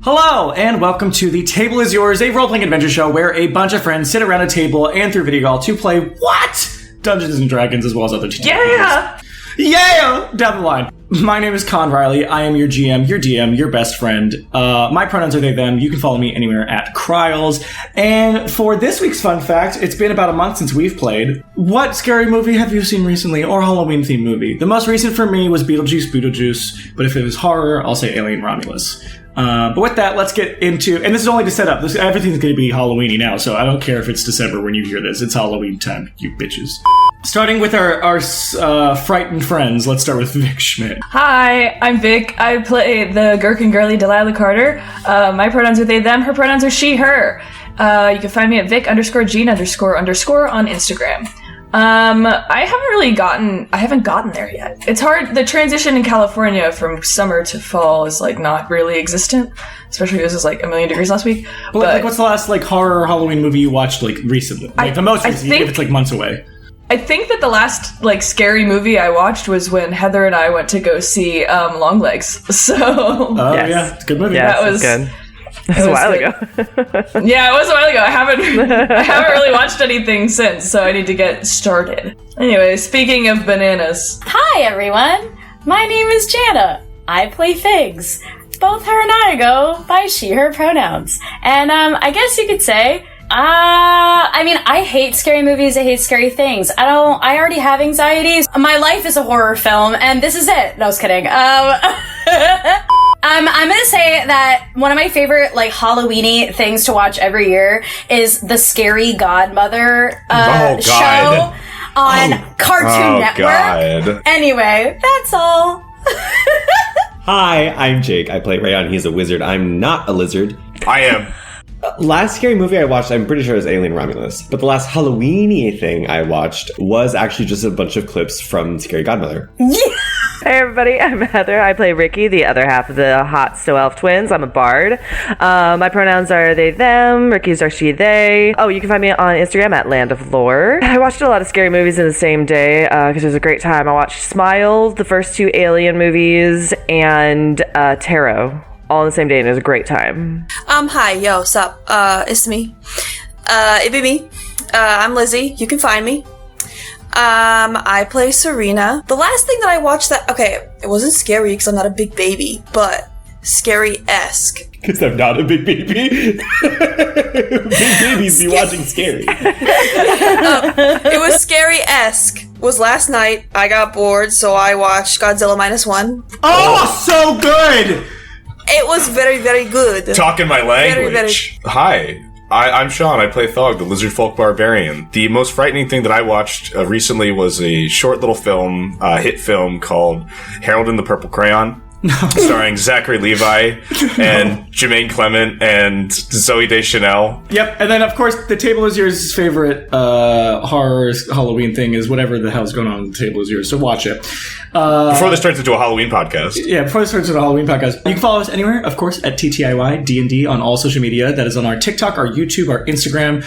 Hello, and welcome to The Table is Yours, a role-playing adventure show where a bunch of friends sit around a table and through video call to play what? Dungeons and Dragons, as well as other TTRPGs. Yeah! Down the line. My name is Con Riley. I am your GM, your DM, your best friend. My pronouns are they, them. You can follow me anywhere at Kryles. And for this week's fun fact, it's been about a month since we've played. What scary movie have you seen recently, or Halloween-themed movie? The most recent for me was Beetlejuice, but if it was horror, I'll say Alien Romulus. But with that, let's get into... And this is only to set up. Everything's going to be Halloween-y now, so I don't care if it's December when you hear this. It's Halloween time, you bitches. Starting with our frightened friends, let's start with Vic Schmidt. Hi, I'm Vic. I play the gherkin girly Delilah Carter. My pronouns are they, them. Her pronouns are she, her. You can find me at Vic_Jean__ on Instagram. I haven't gotten there yet. It's hard. The transition in California from summer to fall is not really existent, especially because it was a million degrees last week. But what's the last horror Halloween movie you watched recently? The most recent, if it's months away. I think that the last scary movie I watched was when Heather and I went to go see Longlegs. So yeah, it's a good movie. Yeah, that was good. It was a while ago. Yeah, it was a while ago. I haven't really watched anything since, so I need to get started. Anyway, speaking of bananas. Hi everyone, my name is Jana. I play Figs. Both her and I go by she, her pronouns. And I guess you could say, I hate scary movies, I hate scary things. I already have anxieties. My life is a horror film, and this is it. No, I was kidding. I'm gonna say that one of my favorite, Halloween-y things to watch every year is the Scary Godmother show on Cartoon Network. God. Anyway, that's all. Hi, I'm Jake. I play Rayon. He's a wizard. I'm not a lizard. I am. Last scary movie I watched, I'm pretty sure it was Alien Romulus. But the last Halloween-y thing I watched was actually just a bunch of clips from Scary Godmother. Yeah. Hey everybody, I'm Heather. I play Ricky, the other half of the hot Stow Elf twins. I'm a bard. My pronouns are they, them. Ricky's are she, they. Oh, you can find me on Instagram at Land of Lore. I watched a lot of scary movies in the same day because it was a great time. I watched Smile, the first two Alien movies, and Tarot. All in the same day, and it was a great time. Hi, yo, sup? It's me. It be me. I'm Lizzie. You can find me. I play Serena. The last thing that I watched it wasn't scary because I'm not a big baby, but scary-esque. Because I'm not a big baby. Big babies be watching scary. It was scary-esque. Was last night. I got bored, so I watched Godzilla -1. Oh, so good! It was very, very good. Talking my language. Very. Hi, I'm Sean. I play Thog, the lizard folk barbarian. The most frightening thing that I watched recently was a short little film, hit film called Harold and the Purple Crayon. Starring Zachary Levi and Jermaine Clement and Zooey Deschanel. Yep, and then of course the Table is Yours' favorite horror Halloween thing is whatever the hell's going on. The Table is Yours, so watch it. Before this turns into a Halloween podcast. Yeah, before this turns into a Halloween podcast. You can follow us anywhere, of course, at TTIY D&D on all social media. That is on our TikTok, our YouTube, our Instagram.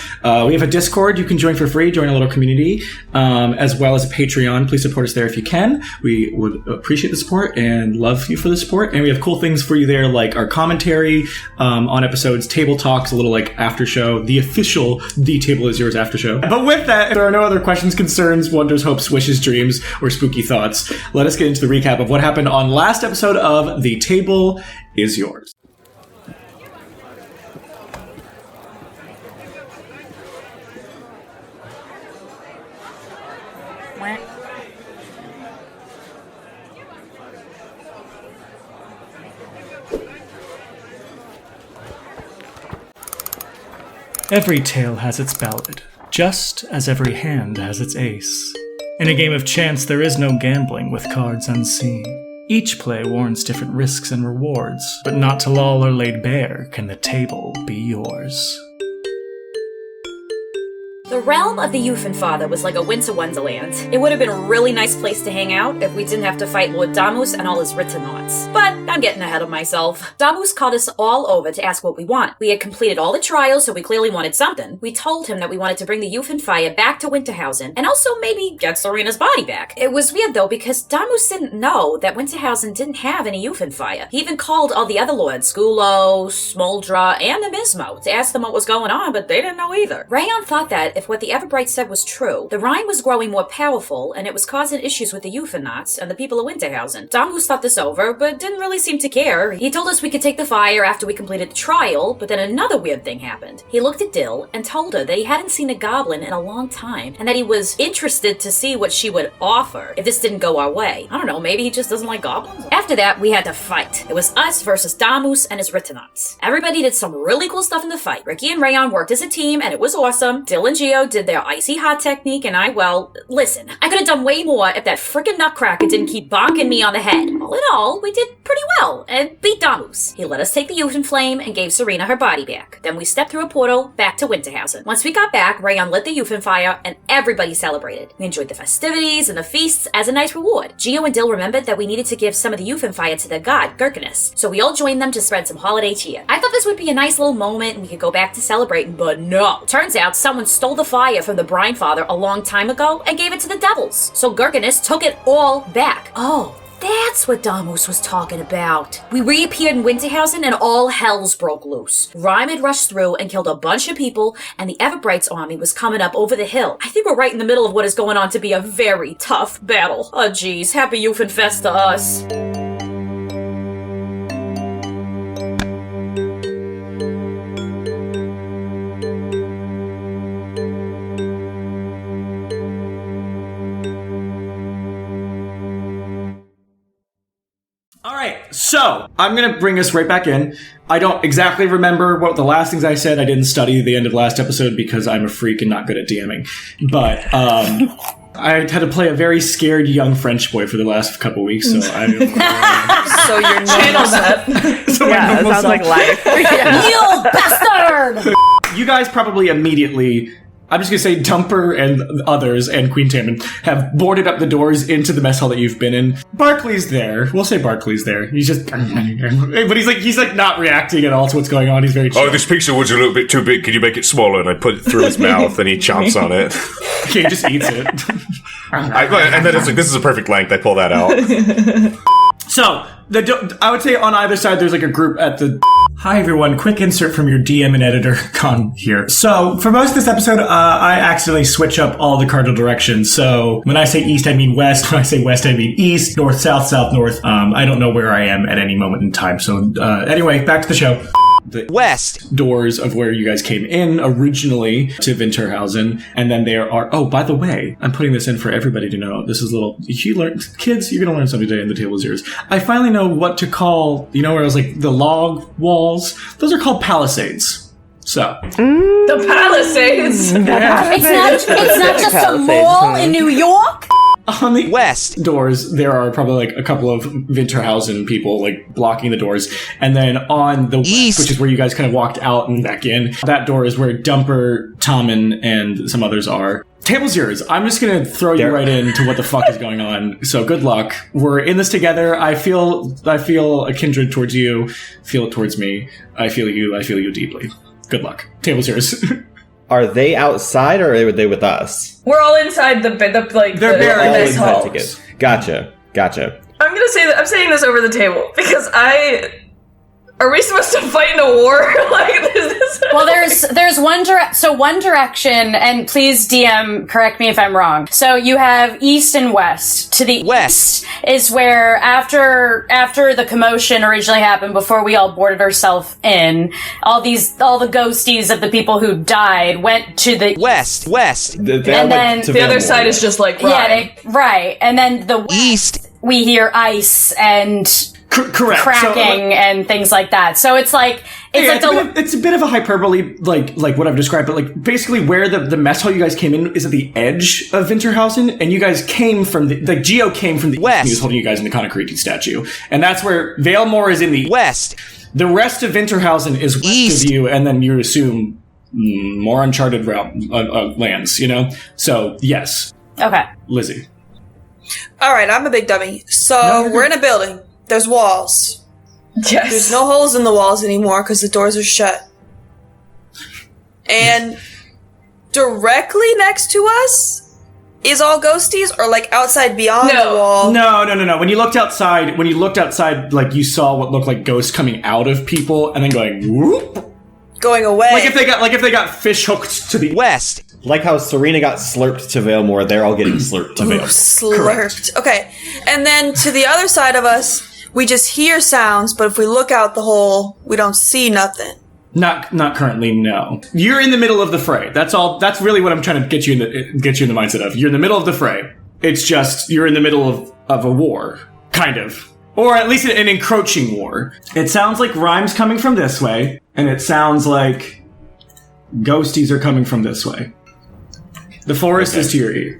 We have a Discord you can join for free, join a little community, as well as a Patreon. Please support us there if you can. We would appreciate the support and love you for the support. And we have cool things for you there, like our commentary on episodes, table talks, a little after show, the official The Table is Yours after show. But with that, if there are no other questions, concerns, wonders, hopes, wishes, dreams, or spooky thoughts, let us get into the recap of what happened on last episode of The Table is Yours. Every tale has its ballad, just as every hand has its ace. In a game of chance, there is no gambling with cards unseen. Each play warrants different risks and rewards, but not till all are laid bare can the table be yours. The realm of the Euphenfather was like a winter wonderland. It would have been a really nice place to hang out if we didn't have to fight Lord Damus and all his Rittenauts. But I'm getting ahead of myself. Damus called us all over to ask what we want. We had completed all the trials, so we clearly wanted something. We told him that we wanted to bring the Euphenfire back to Winterhausen, and also maybe get Serena's body back. It was weird though, because Damus didn't know that Winterhausen didn't have any Euphenfire. He even called all the other lords, Skulo, Smoldra, and the Mismo, to ask them what was going on, but they didn't know either. Rayon thought that if what the Everbright said was true, the Rime was growing more powerful, and it was causing issues with the Euphenauts and the people of Winterhausen. Damus thought this over, but didn't really seem to care. He told us we could take the fire after we completed the trial, but then another weird thing happened. He looked at Dill and told her that he hadn't seen a goblin in a long time, and that he was interested to see what she would offer if this didn't go our way. I don't know, maybe he just doesn't like goblins? After that, we had to fight. It was us versus Damus and his Rittenauts. Everybody did some really cool stuff in the fight. Ricky and Rayon worked as a team, and it was awesome. Dill and Geo did their icy hot technique, and listen, I could have done way more if that frickin' nutcracker didn't keep bonking me on the head. All in all, we did pretty well, and beat Damus. He let us take the Euphenflame and gave Serena her body back. Then we stepped through a portal back to Winterhausen. Once we got back, Rayon lit the Euphenfire, and everybody celebrated. We enjoyed the festivities and the feasts as a nice reward. Geo and Dill remembered that we needed to give some of the Euphenfire to their god, Gurkinus, so we all joined them to spread some holiday cheer. I thought this would be a nice little moment and we could go back to celebrating, but no. Turns out someone stole the fire from the Brine Father a long time ago and gave it to the devils. So Gurkinus took it all back. Oh, that's what Damus was talking about. We reappeared in Winterhausen and all hells broke loose. Rime had rushed through and killed a bunch of people, and the Everbright's army was coming up over the hill. I think we're right in the middle of what is going on to be a very tough battle. Oh geez, happy Euphenfest to us. So, I'm going to bring us right back in. I don't exactly remember what the last things I said. I didn't study the end of last episode because I'm a freak and not good at DMing. But I had to play a very scared young French boy for the last couple weeks, so I So you're channel that. So yeah, it sounds like life. You bastard! You guys probably immediately... I'm just going to say Dumper and others and Queen Tammin have boarded up the doors into the mess hall that you've been in. Barkley's there. We'll say Barkley's there. He's just... But he's like not reacting at all to what's going on. He's very chill. Oh, this pizza was a little bit too big. Can you make it smaller? And I put it through his mouth and he chomps on it. He just eats it. And then it's like, this is a perfect length. I pull that out. So, I would say on either side there's like a group at the... Hi everyone, quick insert from your DM and editor, Con here. So, for most of this episode, I accidentally switch up all the cardinal directions. So, when I say east, I mean west. When I say west, I mean east, north, south, south, north. I don't know where I am at any moment in time. So, anyway, back to the show. The west doors of where you guys came in originally to Winterhausen, and then there are... Oh, by the way, I'm putting this in for everybody to know. This is a little... Kids, you're gonna learn something today, and the table is yours. I finally know what to call... You know where I was like, the log walls? Those are called palisades. So... The Palisades! Yeah. It's not just a mall in New York? On the west doors, there are probably like a couple of Winterhausen people like blocking the doors. And then on the east, which is where you guys kind of walked out and back in, that door is where Dumper, Tommen, and some others are. Table's yours. I'm just going to throw you right into what the fuck is going on. So good luck. We're in this together. I feel a kindred towards you. Feel it towards me. I feel you deeply. Good luck. Table's yours. Are they outside or are they with us? We're all inside the mess hall. Gotcha. I'm gonna say that I'm saying this over the table because are we supposed to fight in a war? Like this? Well, there's one direction, and please DM correct me if I'm wrong. So you have east and west. To the west is where after the commotion originally happened, before we all boarded ourselves in, all the ghosties of the people who died went to the west. And then the other side is just like right, and then the east we hear ice and correct cracking and things like that. So it's like it's a bit of a hyperbole, like what I've described, but like basically where the mess hall you guys came in is at the edge of Winterhausen, and you guys came from Geo came from the west. He was holding you guys in the Concrete statue, and that's where Valemore is in the west. The rest of Winterhausen is west of you, and then you assume more uncharted lands, you know? So, yes. Okay. Lizzie. All right, I'm a big dummy. So we're in a building. There's walls. Yes. There's no holes in the walls anymore because the doors are shut. And directly next to us is all ghosties, or like outside beyond the wall? No. When you looked outside, like you saw what looked like ghosts coming out of people and then going whoop, going away. Like if they got fish hooked to the west. Like how Serena got slurped to Valemore, they're all getting slurped to Valemore. Slurped. Correct. Okay. And then to the other side of us, we just hear sounds, but if we look out the hole, we don't see nothing. Not currently, no. You're in the middle of the fray. That's all. That's really what I'm trying to get you in the mindset of. You're in the middle of the fray. It's just you're in the middle of a war, kind of, or at least an encroaching war. It sounds like Rime's coming from this way, and it sounds like ghosties are coming from this way. The forest is to your ear.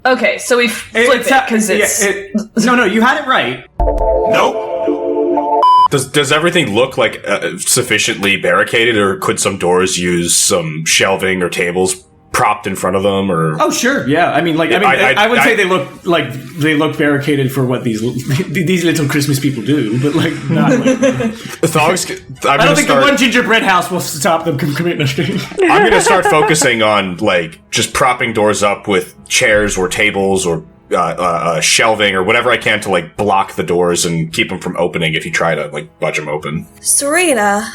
Okay, so we flip it because it's... No, you had it right. Nope. Does everything look like sufficiently barricaded, or could some doors use some shelving or tables propped in front of them? Or sure, yeah. I would say they look barricaded for what these little Christmas people do, but like not. I don't think the one gingerbread house will stop them from committing. I'm going to start focusing on like just propping doors up with chairs or tables or shelving or whatever I can to like block the doors and keep them from opening if you try to like budge them open. Serena,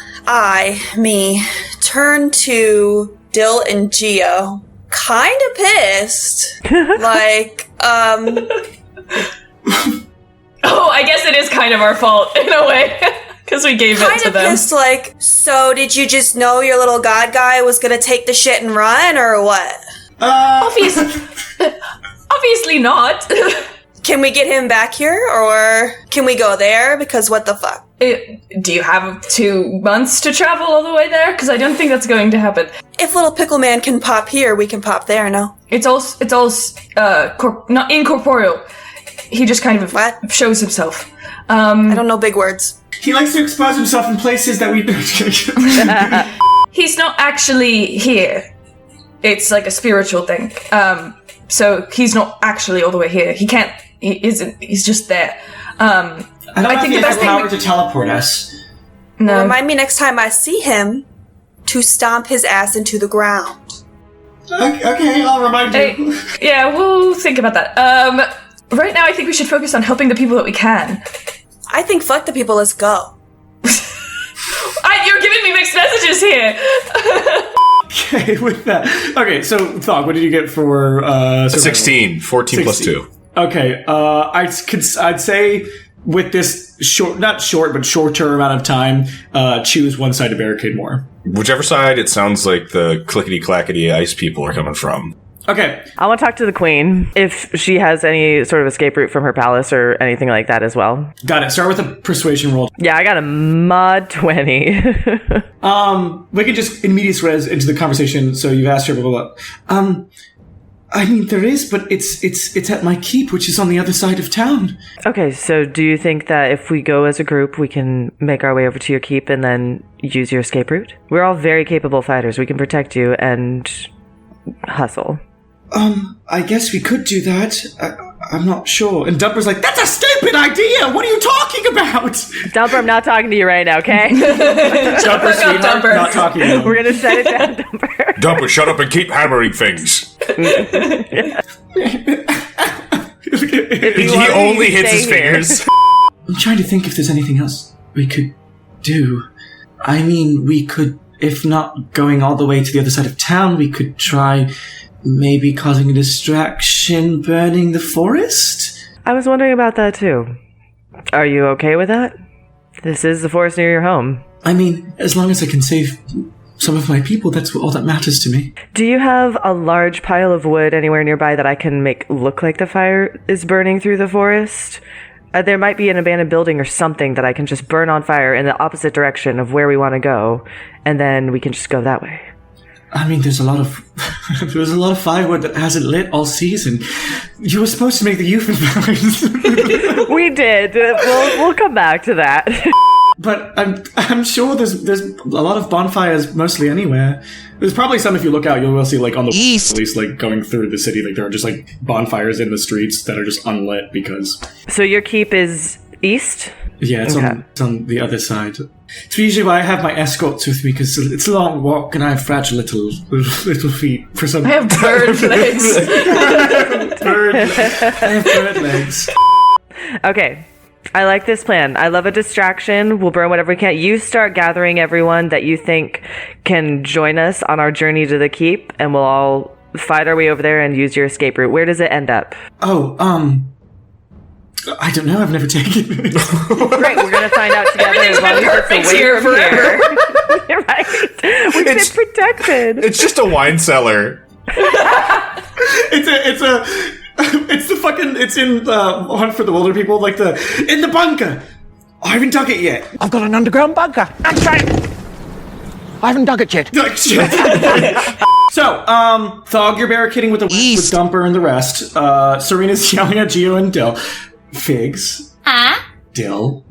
turn to Dill and Geo, kind of pissed. Like, Oh, I guess it is kind of our fault in a way. Because we gave it to them. Kind of pissed, like, so did you just know your little god guy was gonna take the shit and run, or what? Obviously not. Can we get him back here, or can we go there? Because what the fuck? Do you have 2 months to travel all the way there? Because I don't think that's going to happen. If little pickle man can pop here, we can pop there, no? It's all not incorporeal. He just kind of shows himself. I don't know big words. He likes to expose himself in places that we don't. He's not actually here. It's like a spiritual thing. So he's not actually all the way here. He can't. He isn't. He's just there. I think the best thing power to teleport us. No. Remind me next time I see him to stomp his ass into the ground. Okay, I'll remind you. Yeah, we'll think about that. Right now, I think we should focus on helping the people that we can. I think fuck the people. Let's go. You're giving me mixed messages here. Okay, with that. Okay, so Thog, what did you get for 16, 14 plus 2. Okay, I'd say with this shorter amount of time, choose one side to barricade more. Whichever side it sounds like the clickety-clackety ice people are coming from. Okay. I want to talk to the queen if she has any sort of escape route from her palace or anything like that as well. Got it. Start with a persuasion roll. Yeah, I got a mod 20. We could just immediately res into the conversation. So you've asked her blah blah blah. I mean, there is, but it's at my keep, which is on the other side of town. Okay, so do you think that if we go as a group, we can make our way over to your keep and then use your escape route? We're all very capable fighters. We can protect you and hustle. I guess we could do that. I'm not sure. And Dumper's like, that's a stupid idea! What are you talking about? Dumper, I'm not talking to you right now, okay? Dumper, sweetheart, Dumper. not talking to you. We're gonna set it down, Dumper. Dumper, shut up and keep hammering things. He only hits his fingers. I'm trying to think if there's anything else we could do. I mean, we could, if not going all the way to the other side of town, we could try maybe causing a distraction, burning the forest? I was wondering about that too. Are you okay with that? This is the forest near your home. I mean, as long as I can save some of my people, that's all that matters to me. Do you have a large pile of wood anywhere nearby that I can make look like the fire is burning through the forest? There might be an abandoned building or something that I can just burn on fire in the opposite direction of where we want to go, and then we can just go that way. I mean, there's a lot of firewood that hasn't lit all season. You were supposed to make the youth environment. We did. We'll come back to that. But I'm sure there's a lot of bonfires mostly anywhere. There's probably some if you look out, you'll see like on the east, at least like going through the city, like there are just like bonfires in the streets that are just unlit because. So your keep is east? Yeah, it's on the other side. It's usually why I have my escorts with me because it's a long walk and I have fragile little feet for some. I have bird legs. I have bird legs. Okay. I like this plan. I love a distraction. We'll burn whatever we can. You start gathering everyone that you think can join us on our journey to the keep, and we'll all fight our way over there and use your escape route. Where does it end up? Oh, I don't know. I've never taken it. Great, we're going to find out together as long as it's away here from forever. here. You're right. We've been protected. It's just a wine cellar. It's in Hunt for the Wilder People, like in the bunker. I haven't dug it yet. I've got an underground bunker. That's right. I haven't dug it yet. So, Thog, you're barricading with Dumper and the rest. Serena's yelling at Geo and Dill. Figs. Dill.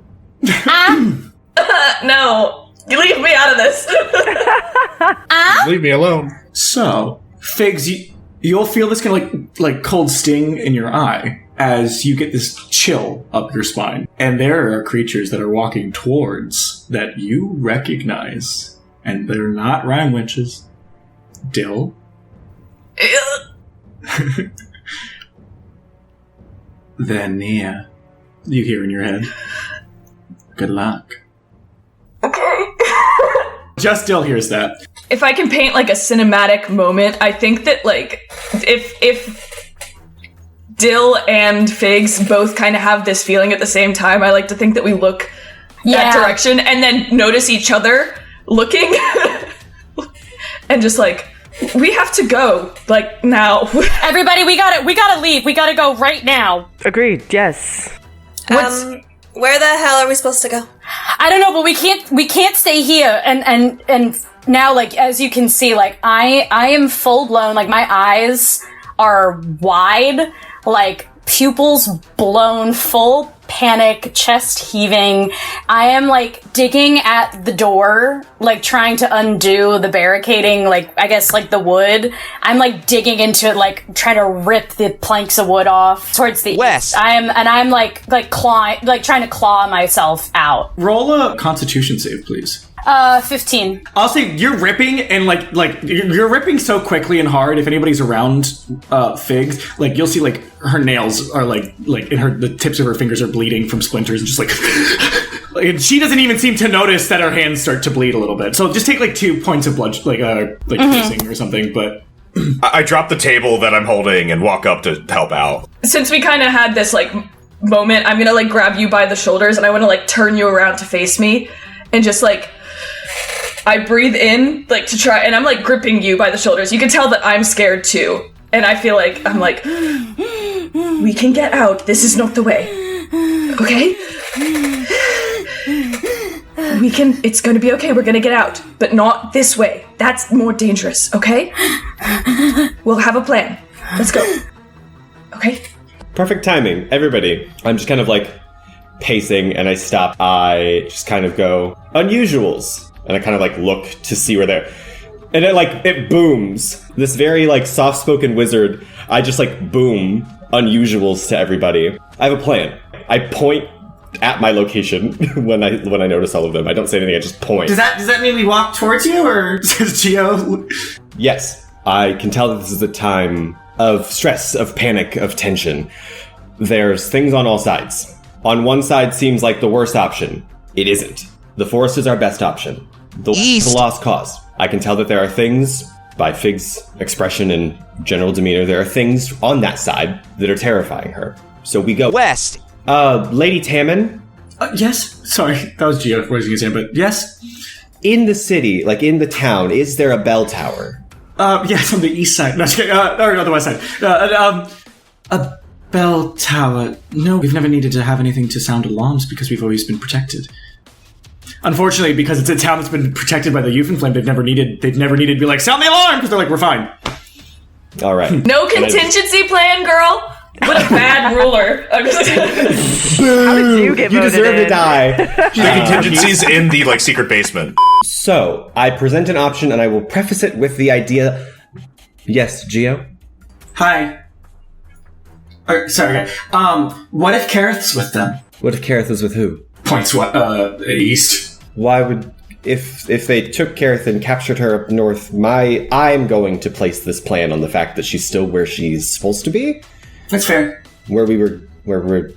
No, you leave me out of this. Leave me alone. So, Figs, you'll feel this kind of like cold sting in your eye as you get this chill up your spine. And there are creatures that are walking towards that you recognize. And they're not rhyme witches. Dill. They're near. You hear in your head. Good luck. Okay. Just Dill hears that. If I can paint like a cinematic moment, I think that like if Dill and Figs both kind of have this feeling at the same time, I like to think that we look that direction and then notice each other looking and just like, we have to go, like, now. Everybody, we gotta leave. We gotta go right now. Agreed, yes. Where the hell are we supposed to go? I don't know, but we can't stay here. And now, like, as you can see, like, I am full blown, like, my eyes are wide, like, pupils blown, full panic, chest heaving. I am like digging at the door, like trying to undo the barricading, like I guess like the wood. I'm like digging into it, like trying to rip the planks of wood off towards the east. I'm like clawing, like trying to claw myself out. Roll a Constitution save, please. 15. I'll say you're ripping and like you're ripping so quickly and hard. If anybody's around Figs, like you'll see like her nails are like in the tips of her fingers are bleeding from splinters and just like and she doesn't even seem to notice that her hands start to bleed a little bit. So just take like 2 points of blood, piercing or something. But I drop the table that I'm holding and walk up to help out. Since we kind of had this like moment, I'm gonna like grab you by the shoulders and I want to like turn you around to face me and just like. I breathe in, like, to try, and I'm, like, gripping you by the shoulders. You can tell that I'm scared, too. And I feel like, I'm like, we can get out. This is not the way. Okay? It's gonna be okay. We're gonna get out. But not this way. That's more dangerous, okay? We'll have a plan. Let's go. Okay? Perfect timing. Everybody. I'm just kind of, like, pacing, and I stop. I just kind of go, unusuals. And I kind of like look to see where they're, and it booms. This very like soft-spoken wizard. I just like boom unusuals to everybody. I have a plan. I point at my location when I notice all of them. I don't say anything. I just point. Does that mean we walk towards you, or says Geo? Yes, I can tell that this is a time of stress, of panic, of tension. There's things on all sides. On one side seems like the worst option. It isn't. The forest is our best option. The lost cause. I can tell that there are things, by Fig's expression and general demeanor, there are things on that side that are terrifying her. So we go west. Lady Tammin? Yes? Sorry, that was Geo raising his hand, but yes? In the city, like in the town, is there a bell tower? Yes, on the east side. No, or the west side. A bell tower. No, we've never needed to have anything to sound alarms because we've always been protected. Unfortunately, because it's a town that's been protected by the Euphenflame, they've never needed to be like, sound the alarm! Because they're like, we're fine. All right. No contingency plan, girl! What a bad ruler. I'm just How did you get You voted deserve in? to die. The contingency's in the secret basement. So, I present an option and I will preface it with the idea. Yes, Gio? Hi. Sorry. What if Kareth's with them? What if Kareth was with who? Points east. Why would... If they took Kareth and captured her up north, I'm going to place this plan on the fact that she's still where she's supposed to be? That's fair. Where we're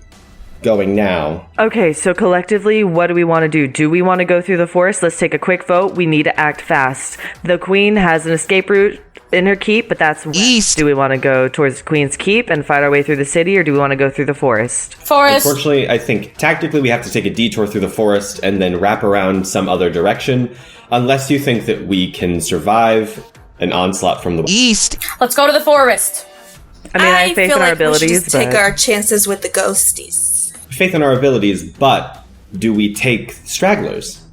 going now. Okay, so collectively, what do we want to do? Do we want to go through the forest? Let's take a quick vote. We need to act fast. The queen has an escape route in her keep, but that's east. Do we want to go towards the queen's keep and fight our way through the city, or do we want to go through the forest? Forest. Unfortunately, I think tactically we have to take a detour through the forest and then wrap around some other direction, unless you think that we can survive an onslaught from the East. Let's go to the forest. I mean, I have faith feel in our like we should abilities, just take but our chances with the ghosties. faith in our abilities, but do we take stragglers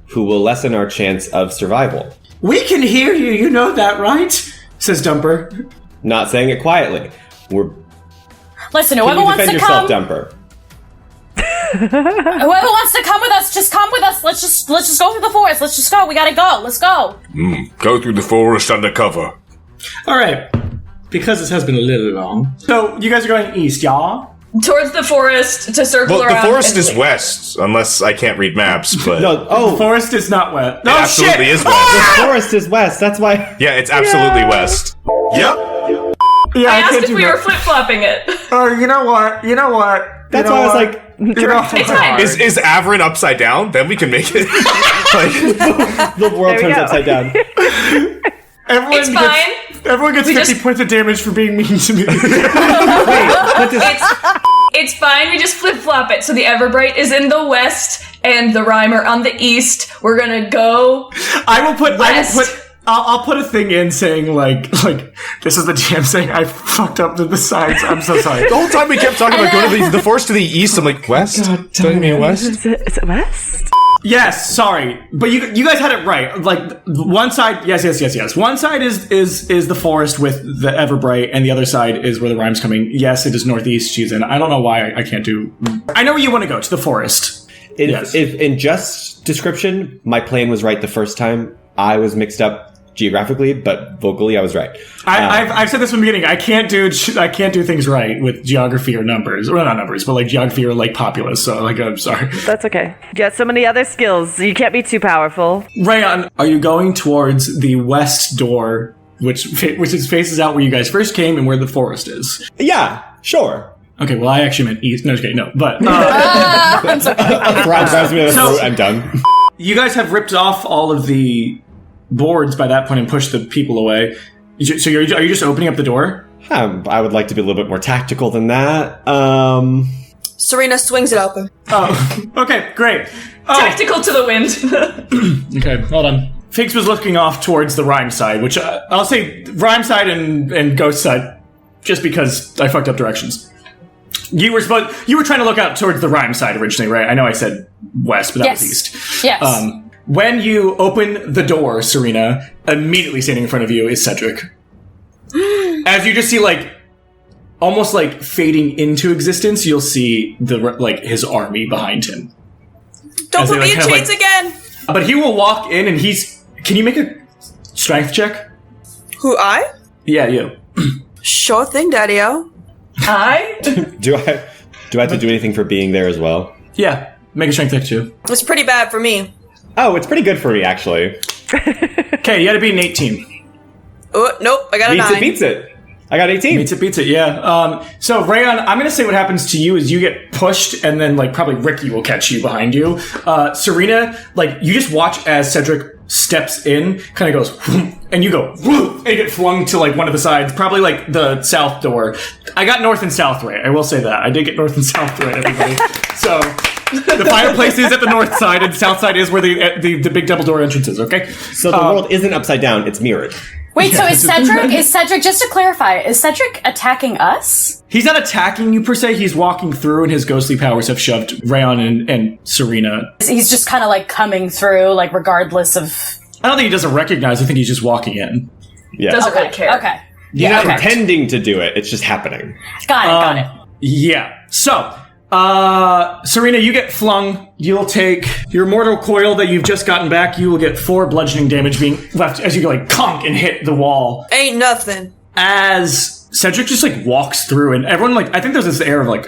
who will lessen our chance of survival? We can hear you, you know that, right? Says Dumper. Not saying it quietly. Listen, Can whoever you wants defend to come, yourself, Dumper? whoever wants to come with us, just come with us. Let's just go through the forest. Let's just go. We gotta go. Let's go. Go through the forest undercover. Alright. Because this has been a little long. So, you guys are going east, y'all? towards the forest to circle Well, around. the forest and is leave. west, unless I can't read maps, but... No, The forest is not wet. No, it absolutely shit! is west. The forest is west. That's why. Yeah, it's absolutely west. Yep. Yeah, I I asked can't if do we were that. flip-flopping it. Oh, you know what? That's why I was like, It's fine. Is Averin upside down? Then we can make it. Like, the world There we turns go. upside down. It's fine. Everyone gets We 50 just- points of damage for being mean to me. It's fine. We just flip-flop it. So the Everbright is in the west and the Rime are on the east. We're gonna go. I'll put a thing in saying like this is the GM saying I fucked up to the sides. I'm so sorry. the whole time we kept talking about going to the forest to the east. I'm like, west? Don't you mean west? Is it west? Yes, sorry, but you guys had it right. Like one side, yes. One side is the forest with the Everbright, and the other side is where the Rime's coming. Yes, it is northeast. She's in. I don't know why I can't do. I know where you want to go, to the forest. Yes. If in just description, my plan was right the first time. I was mixed up geographically, but vocally I was right. I've said this from the beginning. I can't do things right with geography or numbers. Well, not numbers, but like geography or like populace. So like, I'm sorry. That's okay. You got so many other skills. You can't be too powerful. Rayon, are you going towards the west door, which faces out where you guys first came and where the forest is? Yeah, sure. Okay, well, I actually meant east. No, okay, no, but Grabs me on the throat, I'm done. you guys have ripped off all of the boards by that point and pushed the people away. So are you just opening up the door? I would like to be a little bit more tactical than that. Serena swings it open. Oh, okay, great. Oh, Tactical to the wind. okay, hold on. Figs was looking off towards the Rime side, which I'll say Rime side and Ghost side, just because I fucked up directions. You were trying to look out towards the Rime side originally, right? I know I said west, but that was east. Yes. When you open the door, Serena, immediately standing in front of you is Cedric. As you just see, like, almost like fading into existence, you'll see his army behind him. Don't As they, put me in kind of, chains again! But he will walk in and can you make a strength check? Who, I? Yeah, you. Sure thing, Daddy-O. Do I have to do anything for being there as well? Yeah, make a strength check too. It's pretty bad for me. Oh, it's pretty good for me, actually. Okay, you gotta beat an 18. Oh, nope, I got a 9. Beats it. I got 18. Beats it, yeah. So, Rayon, I'm gonna say what happens to you is you get pushed, and then, like, probably Ricky will catch you behind you. Serena, like, you just watch as Cedric steps in, kind of goes, and you go, and you get flung to, like, one of the sides, probably, like, the south door. I got north and south right, I will say that. I did get north and south right, everybody. So, the fireplace is at the north side, and the south side is where the big double door entrance is, okay? So the world isn't upside down, it's mirrored. Wait, so is Cedric, just to clarify, is Cedric attacking us? He's not attacking you per se, he's walking through and his ghostly powers have shoved Rayon and Serena. He's just kind of like coming through, regardless of... I don't think he doesn't recognize, I think he's just walking in. Yeah. Doesn't really care. Okay. You're not okay. intending to do it. It's just happening. Got it. Yeah. So, Serena, you get flung. You'll take your mortal coil that you've just gotten back. You will get 4 bludgeoning damage being left as you like conk and hit the wall. Ain't nothing. As Cedric just like walks through, and everyone like I think there's this air of like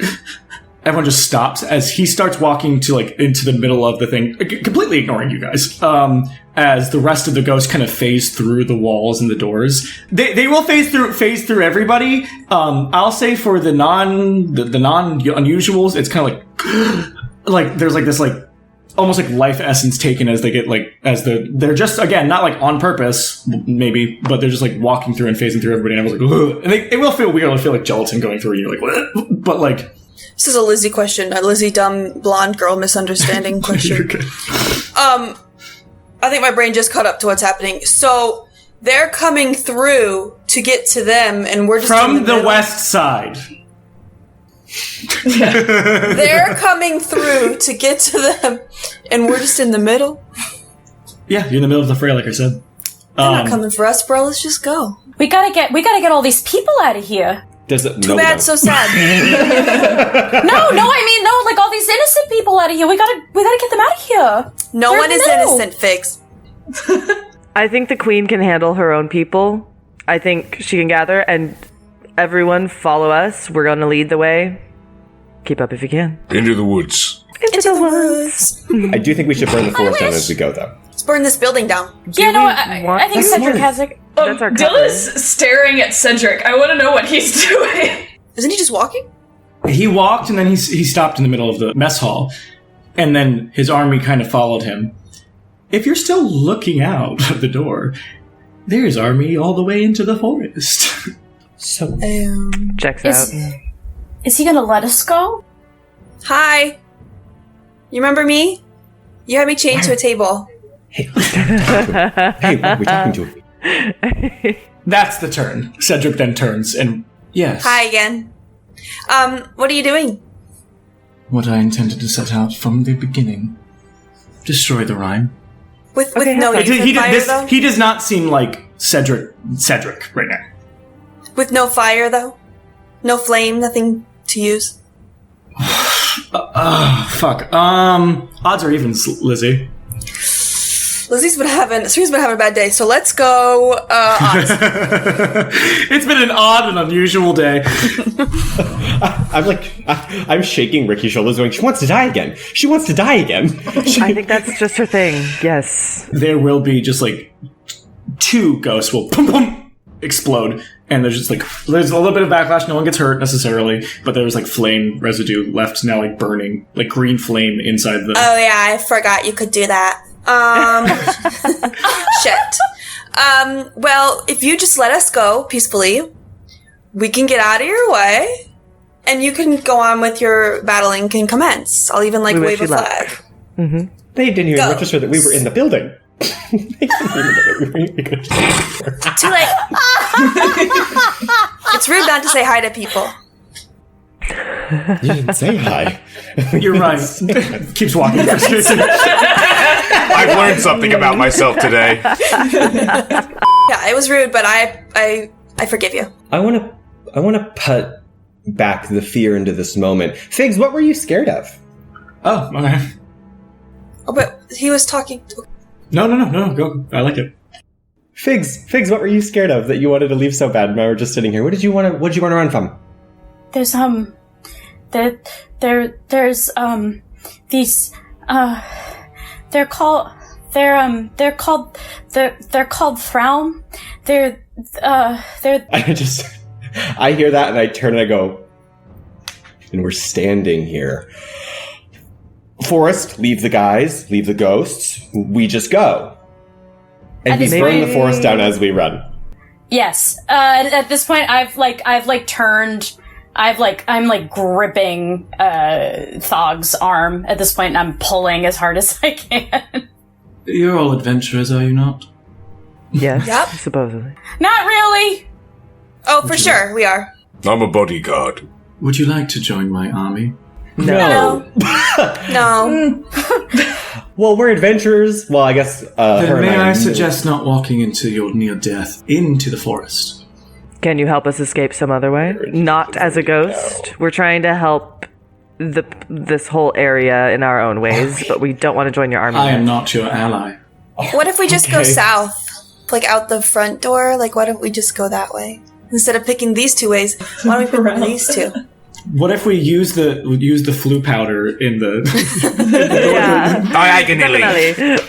everyone just stops as he starts walking to like into the middle of the thing, completely ignoring you guys. As the rest of the ghosts kind of phase through the walls and the doors, they will phase through everybody. I'll say for the non unusuals, it's kind of like there's like this like almost like life essence taken as they get like as they're just again not like on purpose maybe, but they're just like walking through and phasing through everybody. And I was like, ugh. And they will feel weird. It'll feel like gelatin going through, and you're like, what? But like. This is a Lizzie question, a Lizzie dumb blonde girl misunderstanding question. I think my brain just caught up to what's happening. So they're coming through to get to them, and we're just from in the middle. west side. They're coming through to get to them, and we're just in the middle. Yeah, you're in the middle of the fray, like I said. They're not coming for us, bro. Let's just go. We gotta get all these people out of here. Too bad, so sad. No, like all these innocent people out of here. We gotta get them out of here. No one is innocent, Figs. I think the queen can handle her own people. I think she can gather, and everyone follow us. We're going to lead the way. Keep up if you can. Into the woods. Into the woods. I do think we should burn the forest down as we go, though. Let's burn this building down. I think Cedric has it. That's our cover. Dilla's staring at Cedric. I want to know what he's doing. Isn't he just walking? He walked and then he stopped in the middle of the mess hall, and then his army kind of followed him. If you're still looking out of the door, there's army all the way into the forest. So Checks out. Is he gonna let us go? Hi. You remember me? You had me chained to a table. Hey, what are we talking to? That's the turn. Cedric then turns and yes. Hi again. What are you doing? What I intended to set out from the beginning. Destroy the Rime. With no use of fire, though? He does not seem like Cedric right now. With no fire, though? No flame, nothing to use? Fuck. Odds or evens, Lizzie. Lizzie's been having a bad day, so let's go, odds. It's been an odd and unusual day. I'm shaking Ricky's shoulders going, she wants to die again. She wants to die again. I think that's just her thing. Yes. There will be just like 2 ghosts will boom, boom, explode. And there's a little bit of backlash. No one gets hurt necessarily, but there's like flame residue left now, like burning, like green flame inside the. Oh yeah, I forgot you could do that. Shit. Well, if you just let us go peacefully, we can get out of your way, and you can go on with your battling can commence. I'll even wave a flag. Mm-hmm. They didn't even register that we were in the building. They didn't even know that we were in the building. Too late. It's rude not to say hi to people. You didn't say hi. You're right. Keeps walking. I've learned something about myself today. Yeah, it was rude, but I forgive you. I want to put back the fear into this moment. Figs, what were you scared of? Oh, okay. Oh, but he was talking. No, go. I like it. Figs, what were you scared of that you wanted to leave so bad? And I were just sitting here. What did you want to run from? There's these they're called Thraum. I hear that and I turn and I go, and we're standing here. Forest, leave the guys, leave the ghosts. We just go. And we burn the forest down as we run. Yes. At this point, I'm gripping Thog's arm at this point, and I'm pulling as hard as I can. You're all adventurers, are you not? Yes. Yep. Supposedly. Not really. Oh, for sure, we are. I'm a bodyguard. Would you like to join my army? No. No. Well, we're adventurers. Well, I guess. Then may I suggest not walking into your near death into the forest? Can you help us escape some other way? Not as a ghost. We're trying to help this whole area in our own ways, but we don't want to join your army. I am not your ally. What if we just go Okay. south? Like out the front door? Like, why don't we just go that way? Instead of picking these two ways, why don't we pick one of these two? What if we use the flu powder in the... Yeah, Diagonally. definitely.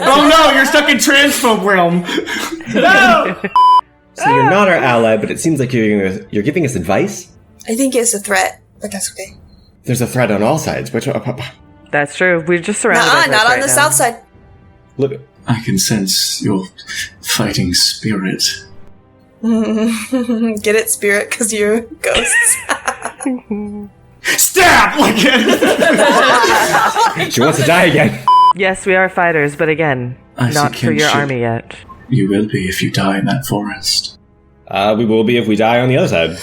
Oh no, you're stuck in transphobe realm. No! So you're not our ally, but it seems like you're giving us advice? I think it's a threat, but that's okay. There's a threat on all sides. Which That's true. We're just surrounded by Not on right the now. south side. look, I can sense your fighting spirit. Get it, spirit, because you're ghosts. Stab! Like she wants to die again. Yes, we are fighters, but again, I see not for your kinship. army yet. You will be if you die in that forest. We will be if we die on the other side.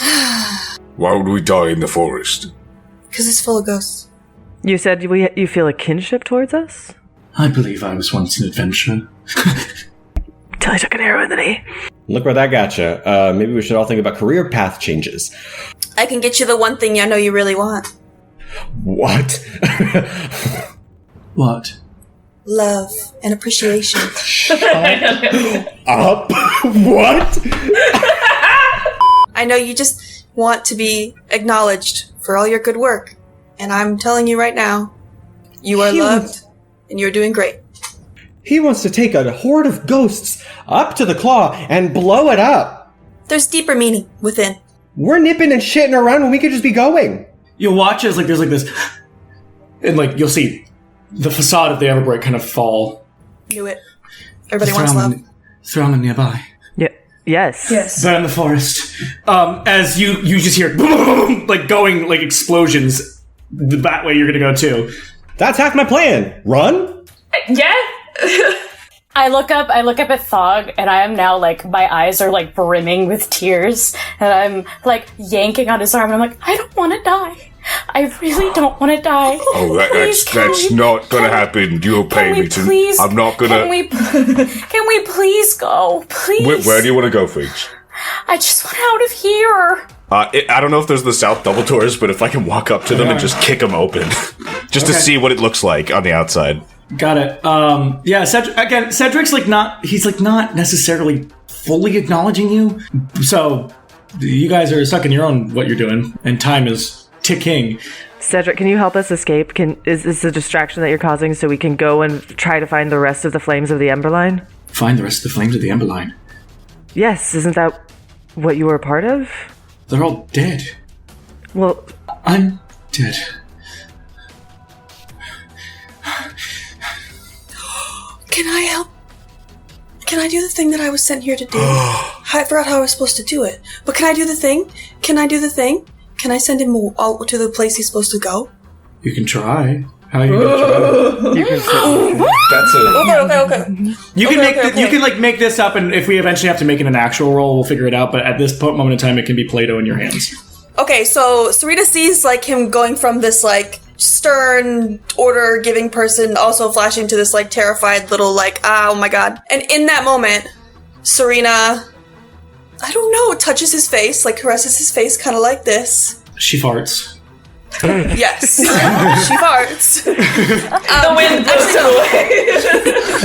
Why would we die in the forest? Because it's full of ghosts. You said you feel a kinship towards us? I believe I was once an adventurer. Till I took an arrow in the knee. Look where that got you. Maybe we should all think about career path changes. I can get you the one thing I know you really want. What? What? Love and appreciation. Up? What? I know you just want to be acknowledged for all your good work. And I'm telling you right now, you are loved and you're doing great. He wants to take a horde of ghosts up to the claw and blow it up. There's deeper meaning within. We're nipping and shitting around when we could just be going. You'll watch as there's this, and you'll see the facade of the Everbright kind of fall. Knew it. Everybody wants love. Thronging nearby. Yeah. Yes. They're in the forest. As you just hear boom, going explosions. That way you're gonna go too. That's half my plan. Run? Yeah. I look up at Thog, and I am now my eyes are brimming with tears, and I'm yanking on his arm, and I'm I don't want to die. I really don't want to die. Oh, Please, that's not gonna happen. You'll pay me to. Please, I'm not gonna. Can we please go? Please. Where do you want to go, Figs? I just want out of here. I don't know if there's the south double doors, but if I can walk up to them and just kick them open, just to see what it looks like on the outside. Got it. Yeah, Cedric's not necessarily fully acknowledging you. So you guys are stuck in your own what you're doing, and time is ticking. Cedric, can you help us escape? Is this a distraction that you're causing so we can go and try to find the rest of the flames of the Emberline? Find the rest of the flames of the Emberline. Yes, isn't that what you were a part of? They're all dead. Well, I'm dead. Can I help? Can I do the thing that I was sent here to do? I forgot how I was supposed to do it. But can I do the thing? Can I send him out to the place he's supposed to go? You can try. How are you gonna try? you can That's a. Okay. You can Okay. you can make this up, and if we eventually have to make it an actual roll, we'll figure it out. But at this moment in time, it can be Play-Doh in your hands. Okay, so Sarita sees him going from this stern order giving person also flashing to this terrified little oh my god. And in that moment, Serena, I don't know, touches his face, caresses his face kind of like this. She farts. Yes. She farts. The wind blows it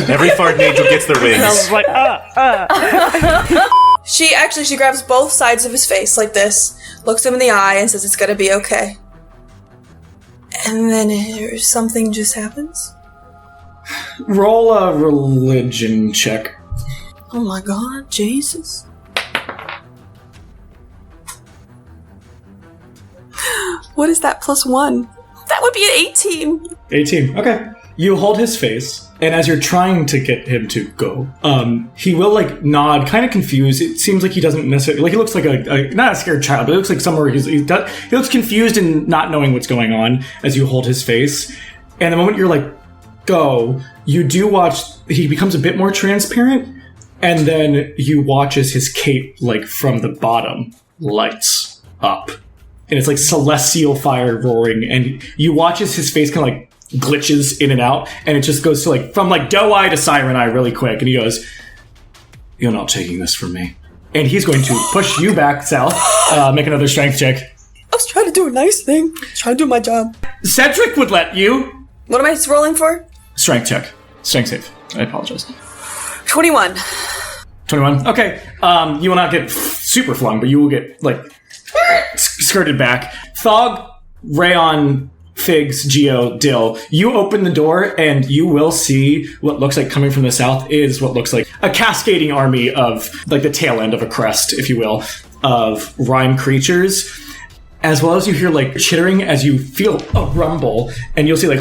away. Every fart angel gets their wings. Sounds like She grabs both sides of his face like this, looks him in the eye and says it's gonna be okay. And then something just happens. Roll a religion check. Oh my god, Jesus. What is that +1? That would be an 18. 18. Okay. You hold his face, and as you're trying to get him to go, he will nod, kind of confused. It seems like he doesn't necessarily he looks like a not a scared child, but it looks like somewhere he looks confused and not knowing what's going on as you hold his face. And the moment you're go, you do watch he becomes a bit more transparent, and then you watch as his cape from the bottom lights up. And it's celestial fire roaring, and you watch as his face kind of glitches in and out, and it just goes to from doe eye to siren eye really quick, and he goes, "You're not taking this from me." and he's going to push you back south. Make another strength check. I was trying to do a nice thing. Trying to do my job. Cedric would let you. What am I rolling for? Strength check. Strength save. I apologize. 21. 21. Okay. You will not get super flung, but you will get, like, skirted back. Thog, Rayon, Figs, Geo, Dill, you open the door and you will see what looks like coming from the south is what looks like a cascading army of, like, the tail end of a crest, if you will, of Rime creatures. As well as you hear, like, chittering as you feel a rumble, and you'll see, like,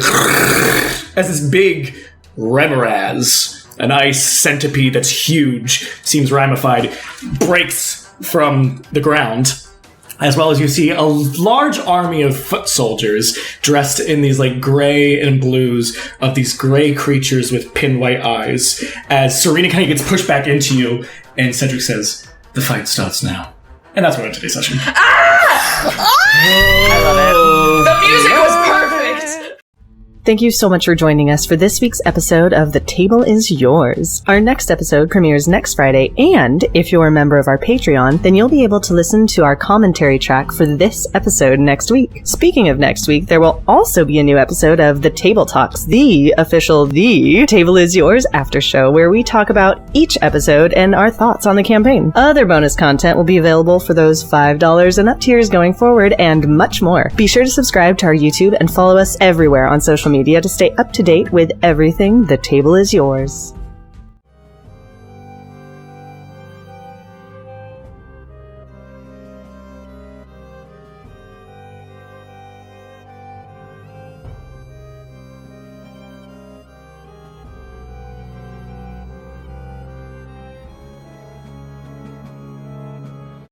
as this big Remoraz, an ice centipede that's huge, seems ramified, breaks from the ground. As well as you see a large army of foot soldiers dressed in these, like, gray and blues of these gray creatures with pin white eyes. As Serena kind of gets pushed back into you, and Cedric says, "The fight starts now." And that's what today's session. I love it. The music was perfect! Thank you so much for joining us for this week's episode of The Table is Yours. Our next episode premieres next Friday, and if you're a member of our Patreon, then you'll be able to listen to our commentary track for this episode next week. Speaking of next week, there will also be a new episode of The Table Talks, the official The Table is Yours after show, where we talk about each episode and our thoughts on the campaign. Other bonus content will be available for those $5 and up tiers going forward, and much more. Be sure to subscribe to our YouTube and follow us everywhere on social media to stay up to date with everything The Table is Yours.